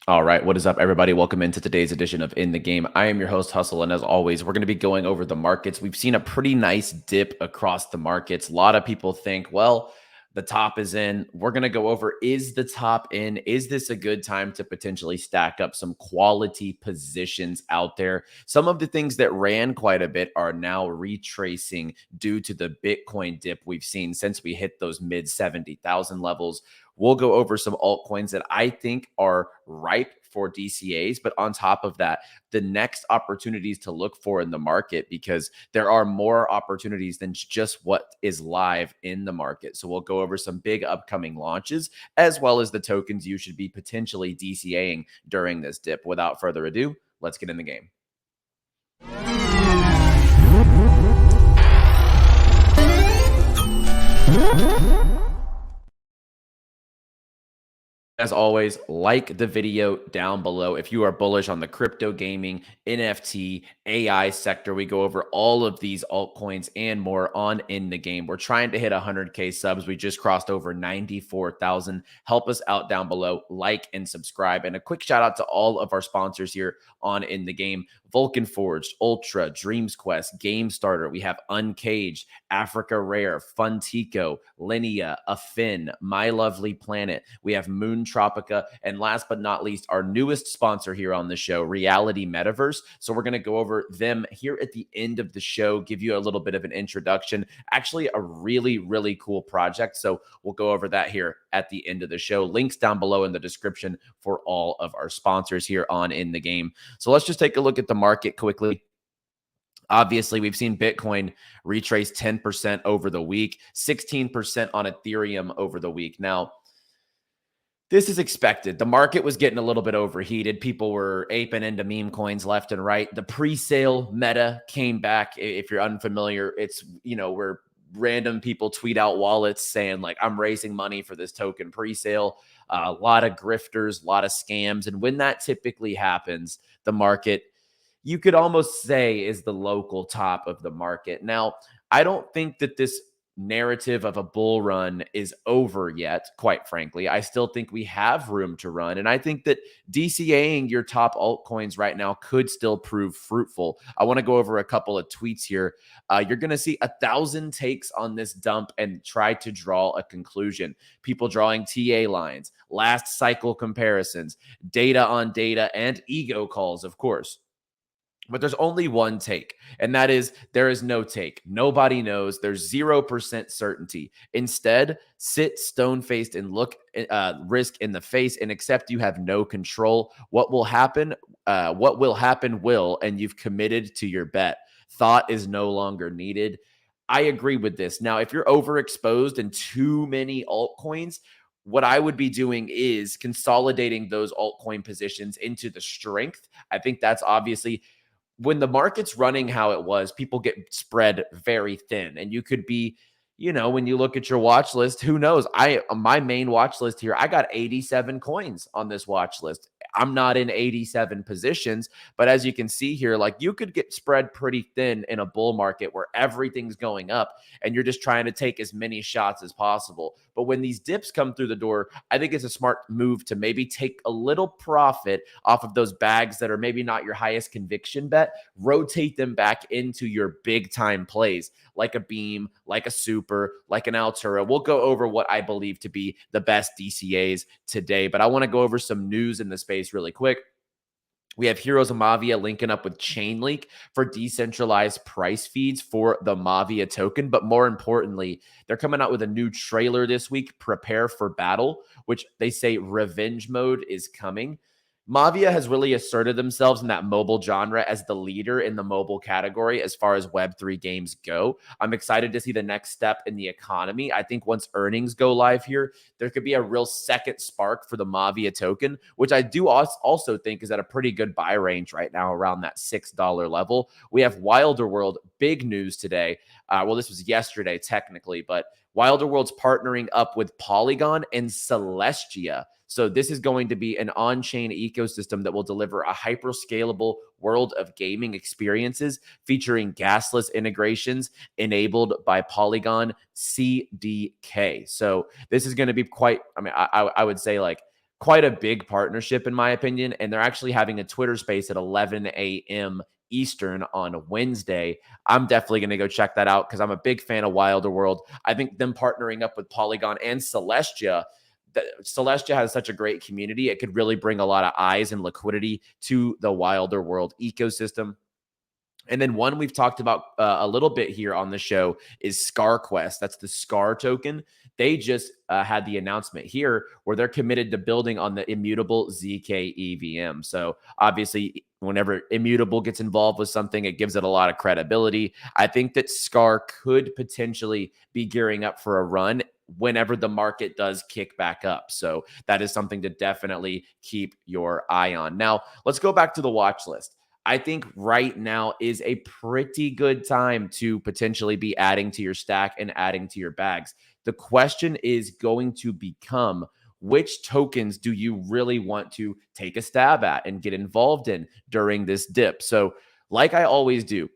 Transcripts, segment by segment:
All right, what is up, everybody? Welcome into today's edition of In the Game. I am your host, Hustle, and as always, we're going to be going over the markets. We've seen a pretty nice dip across the markets. A lot of people think, well, the top is in. We're going to go over, is the top in? Is this a good time to potentially stack up some quality positions out there? Some of the things that ran quite a bit are now retracing due to the Bitcoin dip we've seen since we hit those mid 70,000 levels. We'll go over some altcoins that I think are ripe for DCAs. But on top of that, the next opportunities to look for in the market, because there are more opportunities than just what is live in the market. So we'll go over some big upcoming launches, as well as the tokens you should be potentially DCAing during this dip. Without further ado, let's get in the game. As always, like the video down below if you are bullish on the crypto gaming, NFT, AI sector. We go over all of these altcoins and more on In the Game. We're trying to hit 100K subs. We just crossed over 94,000. Help us out down below, like and subscribe. And a quick shout out to all of our sponsors here on In the Game: Vulcan Forged, Ultra, Dreams Quest, Game Starter. We have Uncaged, Africa Rare, Funtico, Linea, Affin, My Lovely Planet. We have Moon Tropica, and last but not least, our newest sponsor here on the show, Reality Metaverse. So we're going to go over them here at the end of the show, give you a little bit of an introduction. Actually, a really, really cool project. So we'll go over that here at the end of the show. Links down below in the description for all of our sponsors here on In the Game. So let's just take a look at the market quickly. Obviously, we've seen Bitcoin retrace 10% over the week, 16% on Ethereum over the week. Now, this is expected. The market was getting a little bit overheated. People were aping into meme coins left and right. The pre-sale meta came back. If you're unfamiliar, it's, where random people tweet out wallets saying like, I'm raising money for this token pre-sale. A lot of grifters, a lot of scams. And when that typically happens, the market, you could almost say, is the local top of the market. Now, I don't think that this narrative of a bull run is over yet, quite frankly. I still think we have room to run. And I think that DCAing your top altcoins right now could still prove fruitful. I want to go over a couple of tweets here. You're going to see 1,000 takes on this dump and try to draw a conclusion. People drawing TA lines, last cycle comparisons, data on data, and ego calls, of course. But there's only one take, and that is there is no take. Nobody knows. There's 0% certainty. Instead, sit stone-faced and look risk in the face and accept you have no control. What will happen? Will, and you've committed to your bet. Thought is no longer needed. I agree with this. Now, if you're overexposed in too many altcoins, what I would be doing is consolidating those altcoin positions into the strength. I think that's obviously, when the market's running how it was, people get spread very thin. And you could be, when you look at your watch list, who knows? My main watch list here, I got 87 coins on this watch list. I'm not in 87 positions, but as you can see here, like, you could get spread pretty thin in a bull market where everything's going up and you're just trying to take as many shots as possible. But when these dips come through the door, I think it's a smart move to maybe take a little profit off of those bags that are maybe not your highest conviction bet, rotate them back into your big time plays, like a Beam, like a Super, like an Altura. We'll go over what I believe to be the best DCAs today, but I want to go over some news in the space really quick. We have Heroes of Mavia linking up with Chainlink for decentralized price feeds for the Mavia token. But more importantly, they're coming out with a new trailer this week, Prepare for Battle, which they say revenge mode is coming. Mavia has really asserted themselves in that mobile genre as the leader in the mobile category as far as Web3 games go. I'm excited to see the next step in the economy. I think once earnings go live here, there could be a real second spark for the Mavia token, which I do also think is at a pretty good buy range right now, around that $6 level. We have Wilder World, big news today. Well, this was yesterday technically, but Wilder World's partnering up with Polygon and Celestia. So this is going to be an on-chain ecosystem that will deliver a hyper-scalable world of gaming experiences featuring gasless integrations enabled by Polygon CDK. So this is going to be quite, I would say, like, quite a big partnership in my opinion. And they're actually having a Twitter space at 11 a.m. Eastern on Wednesday. I'm definitely going to go check that out because I'm a big fan of Wilder World. I think them partnering up with Polygon and 𝗓𝗏𝗓, 𝗓𝗏𝗓 has such a great community. It could really bring a lot of eyes and liquidity to the Wilder World ecosystem. And then one we've talked about a little bit here on the show is ScarQuest. That's the SCAR token. They just had the announcement here where they're committed to building on the immutable ZK EVM. So obviously, whenever immutable gets involved with something, it gives it a lot of credibility. I think that SCAR could potentially be gearing up for a run whenever the market does kick back up. So that is something to definitely keep your eye on. Now, let's go back to the watch list. I think right now is a pretty good time to potentially be adding to your stack and adding to your bags. The question is going to become, which tokens do you really want to take a stab at and get involved in during this dip? So like I always do,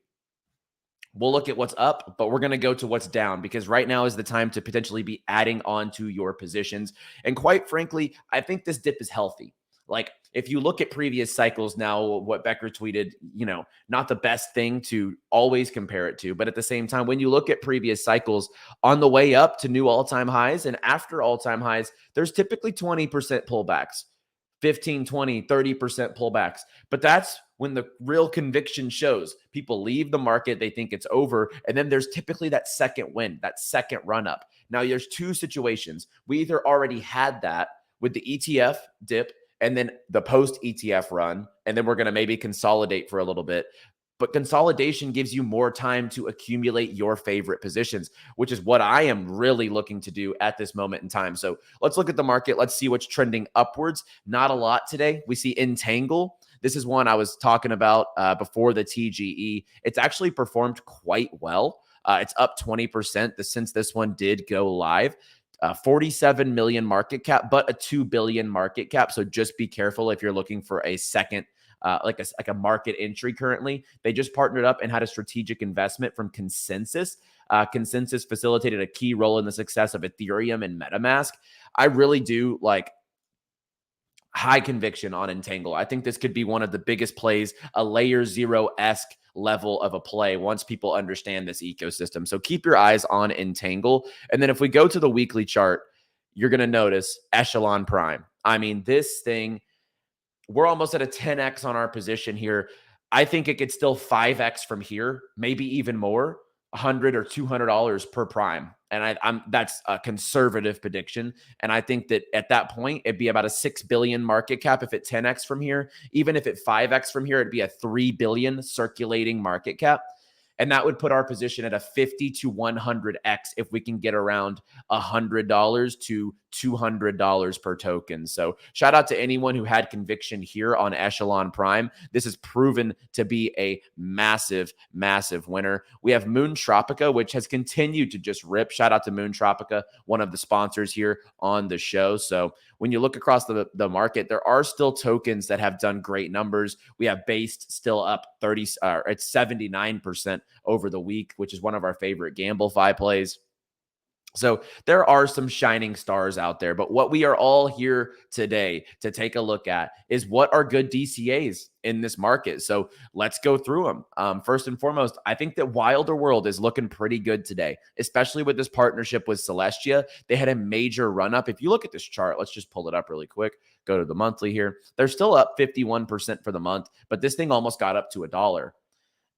we'll look at what's up, but we're going to go to what's down because right now is the time to potentially be adding on to your positions. And quite frankly, I think this dip is healthy. Like if you look at previous cycles now, what Becker tweeted, not the best thing to always compare it to. But at the same time, when you look at previous cycles on the way up to new all-time highs and after all-time highs, there's typically 20% pullbacks, 15, 20, 30% pullbacks. But that's when the real conviction shows. People leave the market, they think it's over, and then there's typically that second win, that second run up. Now, there's two situations. We either already had that with the ETF dip and then the post ETF run, and then we're going to maybe consolidate for a little bit. But consolidation gives you more time to accumulate your favorite positions, which is what I am really looking to do at this moment in time. So let's look at the market. Let's see what's trending upwards. Not a lot today. We see Entangle. This is one I was talking about before the TGE. It's actually performed quite well. It's up 20% since this one did go live. 47 million market cap, but a 2 billion market cap. So just be careful if you're looking for a second, like a market entry currently. They just partnered up and had a strategic investment from Consensus. Consensus facilitated a key role in the success of Ethereum and MetaMask. I really do like high conviction on Entangle. I think this could be one of the biggest plays, a layer zero-esque level of a play once people understand this ecosystem. So keep your eyes on Entangle. And then if we go to the weekly chart, you're going to notice Echelon Prime. I mean, this thing, we're almost at a 10x on our position here. I think it could still 5x from here, maybe even more, $100 or $200 per prime. And that's a conservative prediction. And I think that at that point, it'd be about a 6 billion market cap if it 10x from here. Even if it 5x from here, it'd be a 3 billion circulating market cap. And that would put our position at a 50 to 100x if we can get around $100 to $200 per token. So shout out to anyone who had conviction here on Echelon Prime. This has proven to be a massive, massive winner. We have Moon Tropica, which has continued to just rip. Shout out to Moon Tropica, one of the sponsors here on the show. So when you look across the market, there are still tokens that have done great numbers. We have Based still up it's 79% over the week, which is one of our favorite GambleFi plays. So there are some shining stars out there, but what we are all here today to take a look at is what are good DCAs in this market. So let's go through them. First and foremost, I think that Wilder World is looking pretty good today, especially with this partnership with 𝗓𝗏𝗓. They had a major run up. If you look at this chart, let's just pull it up really quick. Go to the monthly here. They're still up 51% for the month, but this thing almost got up to $1.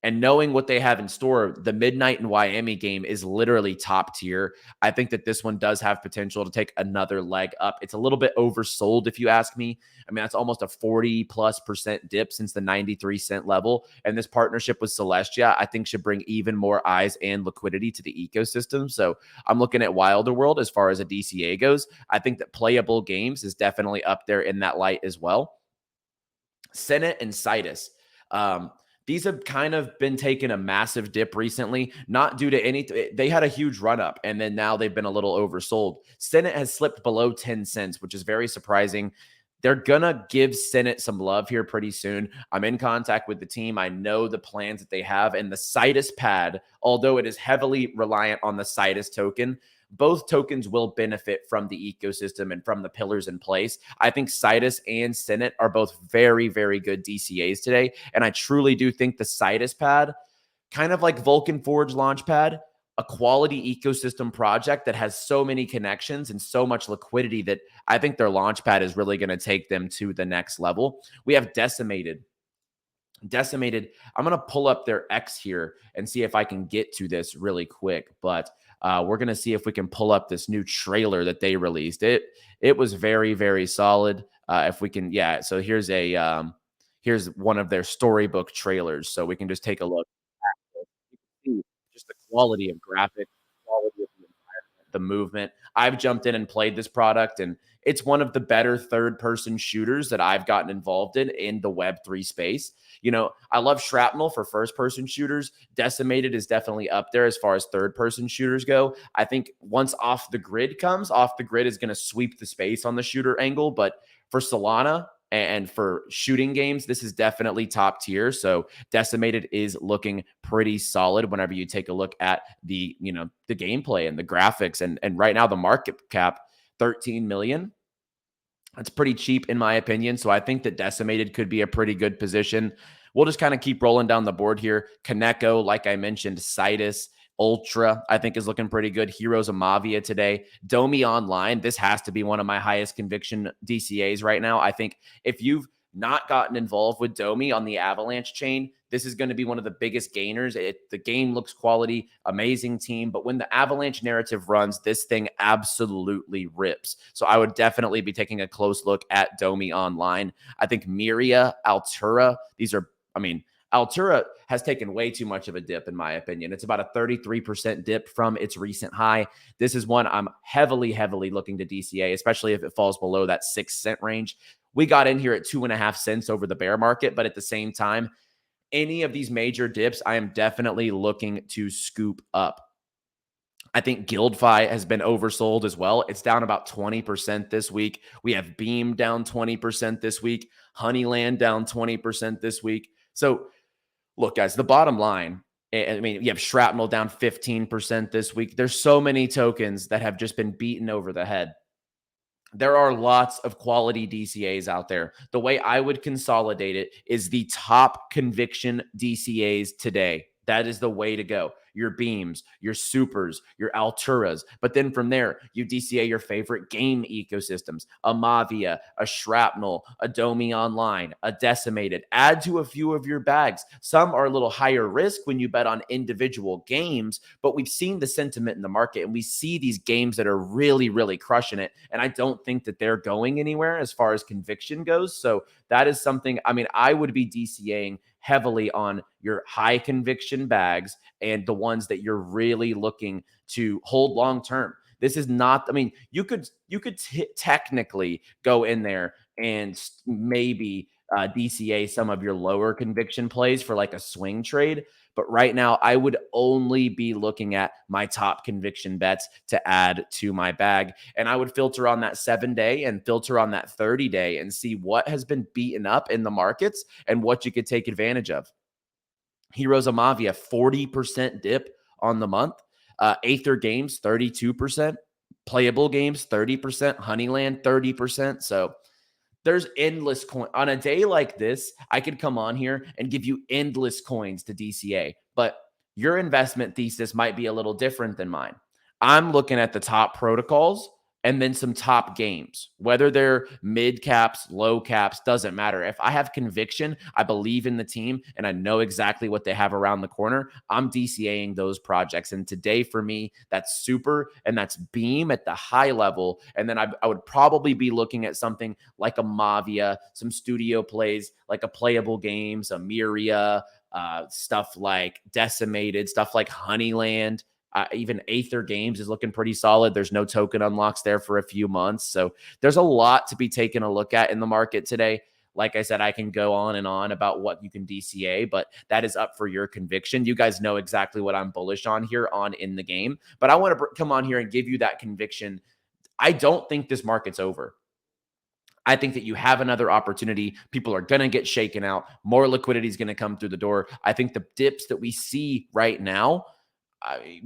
And knowing what they have in store, the Midnight in Miami game is literally top tier. I think that this one does have potential to take another leg up. It's a little bit oversold, if you ask me. I mean, that's almost a 40+% dip since the 93-cent level. And this partnership with 𝗓𝗏𝗓, I think, should bring even more eyes and liquidity to the ecosystem. So I'm looking at Wilder World as far as a DCA goes. I think that Playable Games is definitely up there in that light as well. Senate and Citus. These have kind of been taking a massive dip recently, not due to anything. They had a huge run up, and then now they've been a little oversold. Senate has slipped below 10 cents, which is very surprising. They're going to give Senate some love here pretty soon. I'm in contact with the team. I know the plans that they have, and the Citus pad, although it is heavily reliant on the Citus token, both tokens will benefit from the ecosystem and from the pillars in place. I think 𝗨𝗏 and 𝗏𝗏 are both very, very good DCAs today. And I truly do think the 𝗨𝗏 pad, kind of like Vulcan Forge Launchpad, a quality ecosystem project that has so many connections and so much liquidity that I think their Launchpad is really going to take them to the next level. We have Decimated. I'm going to pull up their X here and see if I can get to this really quick. But we're going to see if we can pull up this new trailer that they released. It was very, very solid. If we can, yeah. So here's here's one of their storybook trailers. So we can just take a look. You can see just the quality of graphics, quality of the environment, the movement. I've jumped in and played this product, and it's one of the better third-person shooters that I've gotten involved in the Web3 space. You know, I love Shrapnel for first-person shooters. Decimated is definitely up there as far as third-person shooters go. I think once Off the Grid comes, Off the Grid is going to sweep the space on the shooter angle. But for Solana and for shooting games, this is definitely top tier. So Decimated is looking pretty solid whenever you take a look at the, you know, the gameplay and the graphics. And right now the market cap, 13 million. That's pretty cheap in my opinion. So I think that Decimated could be a pretty good position. We'll just kind of keep rolling down the board here. Kaneko, like I mentioned, 𝗨𝗏, Ultra, I think is looking pretty good. 𝗓𝗏𝗡𝗍𝗢 today. 𝗏𝗍𝗡 Online, this has to be one of my highest conviction DCAs right now. I think if you've not gotten involved with 𝗏𝗍𝗡 on the Avalanche chain, this is going to be one of the biggest gainers. The game looks quality, amazing team, but when the Avalanche narrative runs, this thing absolutely rips. So I would definitely be taking a close look at 𝗏𝗍𝗡 Online. I think Miria, Altura, these are, I mean, Altura has taken way too much of a dip, in my opinion. It's about a 33% dip from its recent high. This is one I'm heavily, heavily looking to DCA, especially if it falls below that 6 cent range. We got in here at 2.5 cents over the bear market, but at the same time, any of these major dips, I am definitely looking to scoop up. I think GuildFi has been oversold as well. It's down about 20% this week. We have Beam down 20% this week. Honeyland down 20% this week. So look, guys, the bottom line, I mean, you have Shrapnel down 15% this week. There's so many tokens that have just been beaten over the head. There are lots of quality DCAs out there. The way I would consolidate it is the top conviction DCAs today. That is the way to go. Your Beams, your Supers, your Alturas. But then from there, you DCA your favorite game ecosystems, a Mavia, a Shrapnel, a 𝗏𝗍𝗡 Online, a Decimated. Add to a few of your bags. Some are a little higher risk when you bet on individual games, but we've seen the sentiment in the market, and we see these games that are really, really crushing it. And I don't think that they're going anywhere as far as conviction goes. So that is something, I mean, I would be DCAing heavily on your high conviction bags and the ones that you're really looking to hold long term. This is not, I mean, you could technically go in there and maybe DCA some of your lower conviction plays for like a swing trade. But right now, I would only be looking at my top conviction bets to add to my bag. And I would filter on that 7-day and filter on that 30-day and see what has been beaten up in the markets and what you could take advantage of. 𝗓𝗏𝗡𝗍𝗢, 40% dip on the month. Aethir Games, 32%. Playable Games, 30%. Honeyland, 30%. So there's endless coin. On a day like this, I could come on here and give you endless coins to DCA, but your investment thesis might be a little different than mine. I'm looking at the top protocols and then some top games, whether they're mid caps, low caps, doesn't matter. If I have conviction, I believe in the team, and I know exactly what they have around the corner, I'm DCAing those projects. And today for me, that's Super and that's Beam at the high level. And then I would probably be looking at something like a Mavia, some studio plays, like a Playable Games, a Miria, stuff like Decimated, stuff like Honeyland. Even Aethir Games is looking pretty solid. There's no token unlocks there for a few months. So there's a lot to be taken a look at in the market today. Like I said, I can go on and on about what you can DCA, but that is up for your conviction. You guys know exactly what I'm bullish on here on In the Game. But I want to come on here and give you that conviction. I don't think this market's over. I think that you have another opportunity. People are going to get shaken out. More liquidity is going to come through the door. I think the dips that we see right now,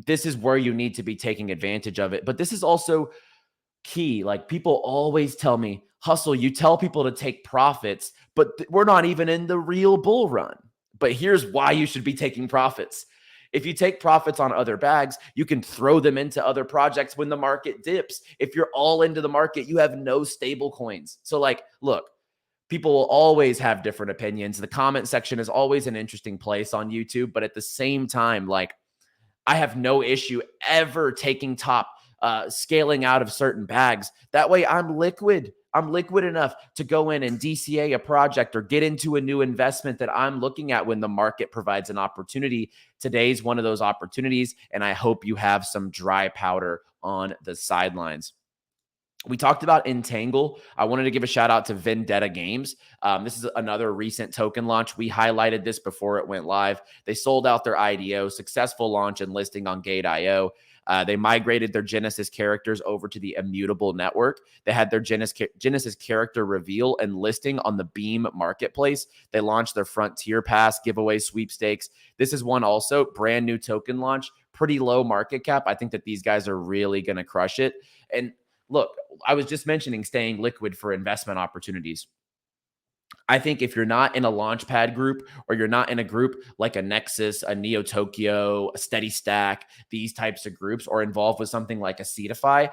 this is where you need to be taking advantage of it. But this is also key. Like, people always tell me, Hustle, you tell people to take profits, but we're not even in the real bull run. But here's why you should be taking profits. If you take profits on other bags, you can throw them into other projects when the market dips. If you're all into the market, you have no stable coins. So, like, look, people will always have different opinions. The comment section is always an interesting place on YouTube. But at the same time, like, I have no issue ever taking top, scaling out of certain bags. That way I'm liquid. I'm liquid enough to go in and DCA a project or get into a new investment that I'm looking at when the market provides an opportunity. Today's one of those opportunities, and I hope you have some dry powder on the sidelines. We talked about Entangle. I wanted to give a shout out to Vendetta Games. This is another recent token launch. We highlighted this before it went live. They sold out their IDO, successful launch and listing on Gate.io. They migrated their Genesis characters over to the Immutable network. They had their Genesis character reveal and listing on the Beam marketplace. They launched their Frontier Pass giveaway sweepstakes. This is one also brand new token launch, pretty low market cap. I think that these guys are really going to crush it. And look, I was just mentioning staying liquid for investment opportunities. I think if you're not in a Launchpad group, or you're not in a group like a Nexus, a Neo Tokyo, a Steady Stack, these types of groups, or involved with something like a 𝗖𝗎𝗪,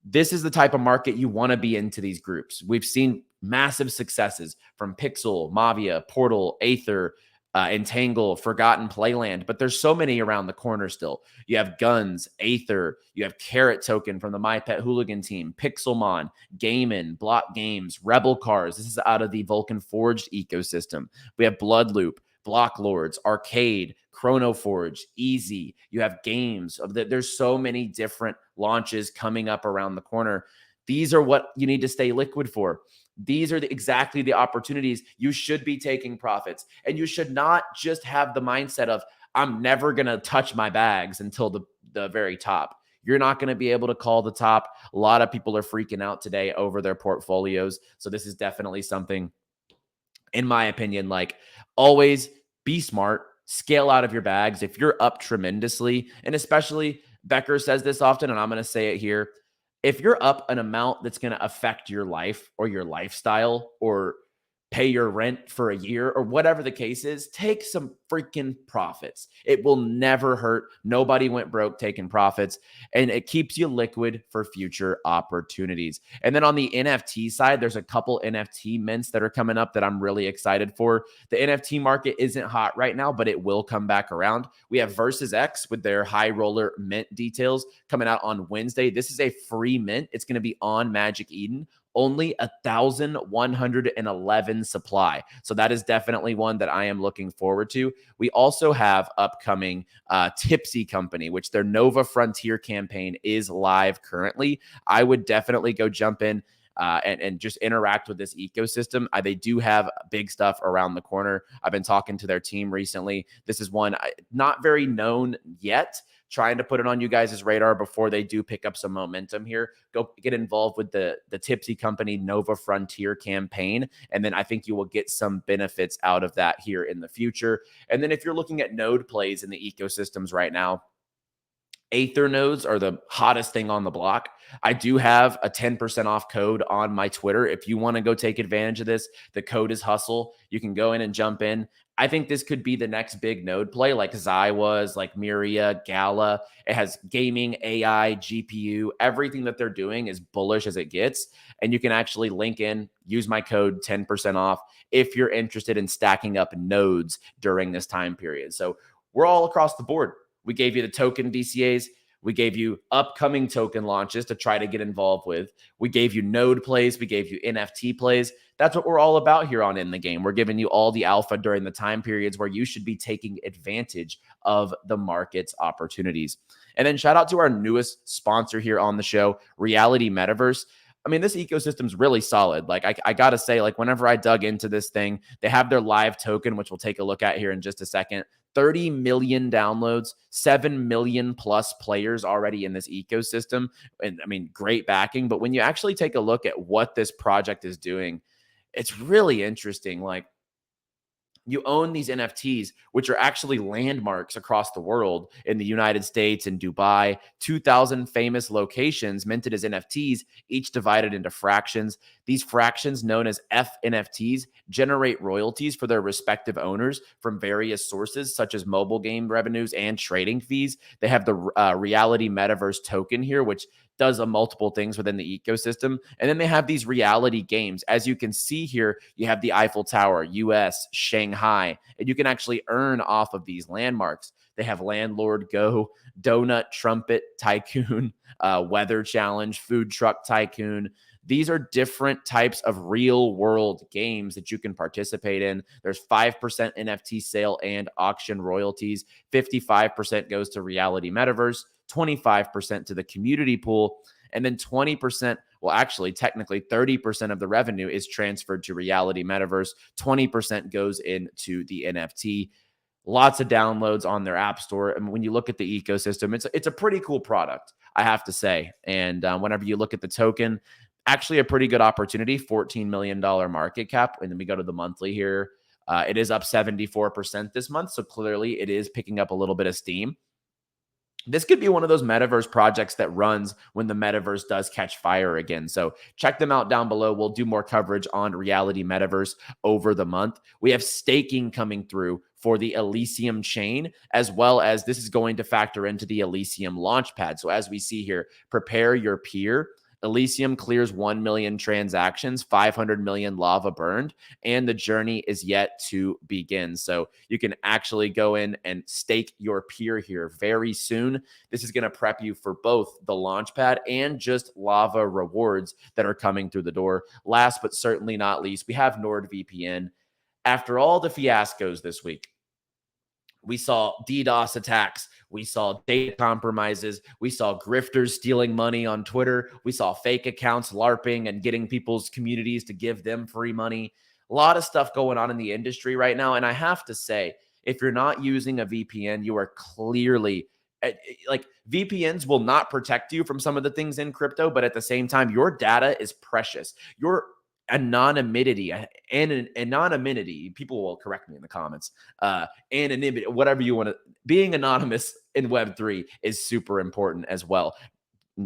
this is the type of market you want to be into these groups. We've seen massive successes from Pixel, Mavia, Portal, Aethir, Entangle, Forgotten Playland, but there's so many around the corner still. You have Guns, Aethir, you have Carrot Token from the My Pet Hooligan team, Pixelmon, Gaimin, Block Games, Rebel Cars. This is out of the Vulcan Forged ecosystem. We have Bloodloop, Block Lords, Arcade, Chrono Forge, Easy. You have games. There's so many different launches coming up around the corner. These are what you need to stay liquid for. These are exactly the opportunities you should be taking profits. And you should not just have the mindset of, I'm never going to touch my bags until the very top. You're not going to be able to call the top. A lot of people are freaking out today over their portfolios. So this is definitely something, in my opinion, like, always be smart, scale out of your bags. If you're up tremendously, and especially Becker says this often, and I'm going to say it here, if you're up an amount that's going to affect your life or your lifestyle or pay your rent for a year or whatever the case is, take some freaking profits. It will never hurt. Nobody went broke taking profits, and it keeps you liquid for future opportunities. And then on the NFT side, there's a couple NFT mints that are coming up that I'm really excited for. The NFT market isn't hot right now, but it will come back around. We have Versus X with their high roller mint details coming out on Wednesday. This is a free mint. It's going to be on Magic Eden. Only 1,111 supply. So that is definitely one that I am looking forward to. We also have upcoming Tipsy Company, which their Nova Frontier campaign is live currently. I would definitely go jump in and just interact with this ecosystem. They do have big stuff around the corner. I've been talking to their team recently. This is one not very known yet, trying to put it on you guys' radar before they do pick up some momentum here. Go get involved with the Tipsy Company Nova Frontier campaign, and then I think you will get some benefits out of that here in the future. And then if you're looking at node plays in the ecosystems right now, Aethir Nodes are the hottest thing on the block. I do have a 10% off code on my Twitter. If you want to go take advantage of this, the code is Hustle. You can go in and jump in. I think this could be the next big node play, like 𝗓𝗏 was, like Myria, Gala. It has gaming, AI, GPU. Everything that they're doing is bullish as it gets. And you can actually link in, use my code 10% off if you're interested in stacking up nodes during this time period. So we're all across the board. We gave you the token DCAs. We gave you upcoming token launches to try to get involved with. We gave you node plays. We gave you NFT plays. That's what we're all about here on In the Game. We're giving you all the alpha during the time periods where you should be taking advantage of the market's opportunities. And then shout out to our newest sponsor here on the show, Reality Metaverse. I mean, this ecosystem's really solid. Like, I got to say, like, whenever I dug into this thing, they have their live token, which we'll take a look at here in just a second. 30 million downloads, 7 million plus players already in this ecosystem. And I mean, great backing. But when you actually take a look at what this project is doing, it's really interesting. Like, you own these NFTs, which are actually landmarks across the world in the United States and Dubai, 2,000 famous locations minted as NFTs, each divided into fractions. These fractions, known as FNFTs, generate royalties for their respective owners from various sources, such as mobile game revenues and trading fees. They have the reality metaverse token here, which does multiple things within the ecosystem. And then they have these reality games. As you can see here, you have the Eiffel Tower, US, Shanghai, and you can actually earn off of these landmarks. They have Landlord Go, Donut Trumpet Tycoon, Weather Challenge, Food Truck Tycoon. These are different types of real world games that you can participate in. There's 5% NFT sale and auction royalties. 55% goes to reality metaverse, 25% to the community pool, and then 20%, well, actually, technically 30% of the revenue is transferred to reality metaverse. 20% goes into the NFT. Lots of downloads on their app store. And when you look at the ecosystem, it's a pretty cool product, I have to say. And whenever you look at the token, actually a pretty good opportunity, $14 million market cap. And then we go to the monthly here. It is up 74% this month. So clearly it is picking up a little bit of steam. This could be one of those metaverse projects that runs when the metaverse does catch fire again. So check them out down below. We'll do more coverage on reality metaverse over the month. We have staking coming through for the Elysium chain, as well as this is going to factor into the Elysium launchpad. So as we see here, prepare your peer. Elysium clears 1 million transactions, 500 million lava burned, and the journey is yet to begin. So you can actually go in and stake your peer here very soon. This is going to prep you for both the launchpad and just lava rewards that are coming through the door. Last but certainly not least, we have NordVPN. After all the fiascos this week, we saw DDoS attacks. We saw data compromises. We saw grifters stealing money on Twitter. We saw fake accounts LARPing and getting people's communities to give them free money. A lot of stuff going on in the industry right now. And I have to say, if you're not using a VPN, you are clearly like VPNs will not protect you from some of the things in crypto, but at the same time, your data is precious. Your anonymity and anonymity, people will correct me in the comments, anonymity, whatever you want to, being anonymous in Web3 is super important as well.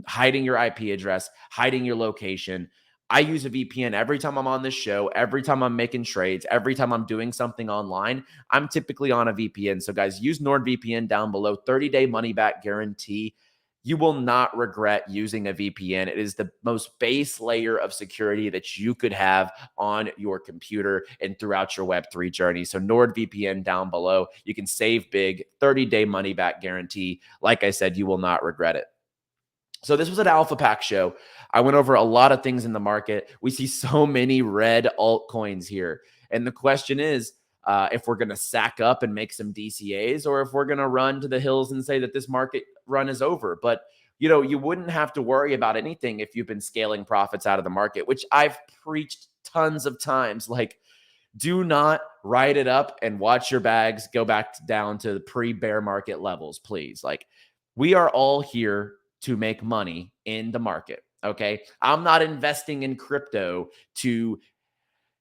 Hiding your IP address, hiding your location. I use a VPN every time I'm on this show, every time I'm making trades, every time I'm doing something online. I'm typically on a VPN. So guys, use NordVPN down below, 30-day money back guarantee. You will not regret using a VPN. It is the most base layer of security that you could have on your computer and throughout your Web3 journey. So NordVPN down below. You can save big, 30-day money back guarantee. Like I said, you will not regret it. So this was an Alpha Pack show. I went over a lot of things in the market. We see so many red altcoins here. And the question is, if we're going to sack up and make some DCAs, or if we're going to run to the hills and say that this market run is over. But, you know, you wouldn't have to worry about anything if you've been scaling profits out of the market, which I've preached tons of times. Like, do not write it up and watch your bags go back down to the pre-bear market levels, please. Like, we are all here to make money in the market, okay? I'm not investing in crypto to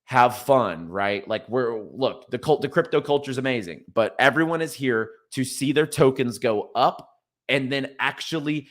have fun, right? Like, look, the crypto culture is amazing, but everyone is here to see their tokens go up and then actually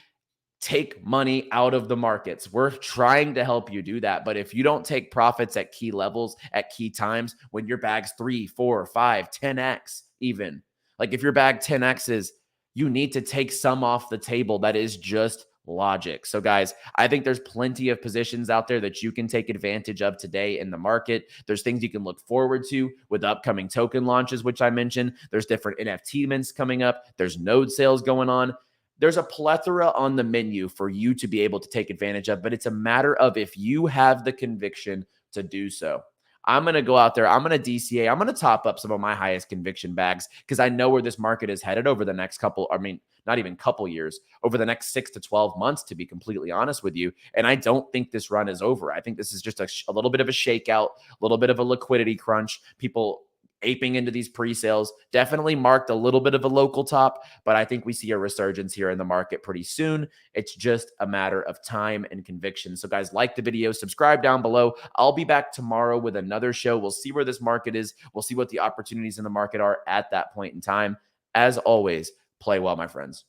take money out of the markets. We're trying to help you do that. But if you don't take profits at key levels, at key times, when your bag's 3, 4, 5, 10x even, like if your bag 10x's, you need to take some off the table. That is just logic. So guys, I think there's plenty of positions out there that you can take advantage of today in the market. There's things you can look forward to with upcoming token launches, which I mentioned. There's different NFT mints coming up. There's node sales going on. There's a plethora on the menu for you to be able to take advantage of, but it's a matter of if you have the conviction to do so. I'm going to go out there. I'm going to DCA. I'm going to top up some of my highest conviction bags because I know where this market is headed over the next couple, I mean, not even couple years, over the next 6 to 12 months, to be completely honest with you. And I don't think this run is over. I think this is just a little bit of a shakeout, a little bit of a liquidity crunch. People aping into these pre-sales. Definitely marked a little bit of a local top, but I think we see a resurgence here in the market pretty soon. It's just a matter of time and conviction. So guys, like the video, subscribe down below. I'll be back tomorrow with another show. We'll see where this market is. We'll see what the opportunities in the market are at that point in time. As always, play well, my friends.